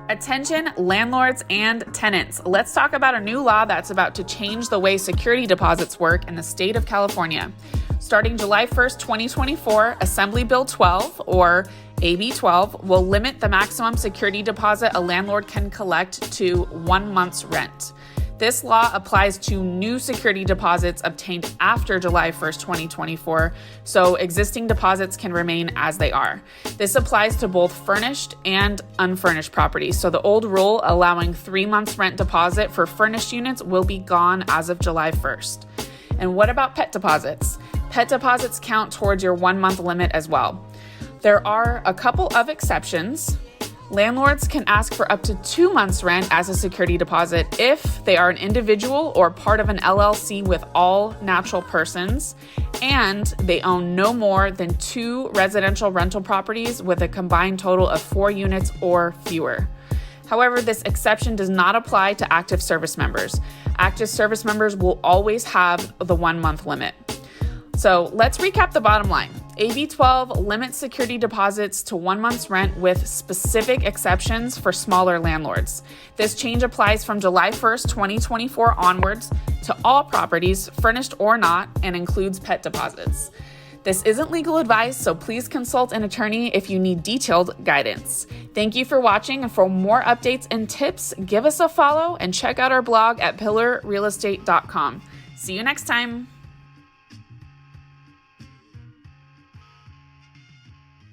Attention, landlords and tenants. Let's talk about a new law that's about to change the way security deposits work in the state of California. Starting July 1st, 2024, Assembly Bill 12, or AB 12, will limit the maximum security deposit a landlord can collect to 1 month's rent. This law applies to new security deposits obtained after July 1st, 2024, so existing deposits can remain as they are. This applies to both furnished and unfurnished properties, so the old rule allowing 3 months rent deposit for furnished units will be gone as of July 1st. And what about pet deposits? Pet deposits count towards your 1 month limit as well. There are a couple of exceptions. Landlords can ask for up to 2 months' rent as a security deposit if they are an individual or part of an LLC with all natural persons, and they own no more than 2 residential rental properties with a combined total of 4 units or fewer. However, this exception does not apply to active service members. Active service members will always have the 1 month limit. So let's recap the bottom line. AB 12 limits security deposits to 1 month's rent with specific exceptions for smaller landlords. This change applies from July 1st, 2024 onwards to all properties, furnished or not, and includes pet deposits. This isn't legal advice, so please consult an attorney if you need detailed guidance. Thank you for watching, and for more updates and tips, give us a follow and check out our blog at pillarrealestate.com. See you next time.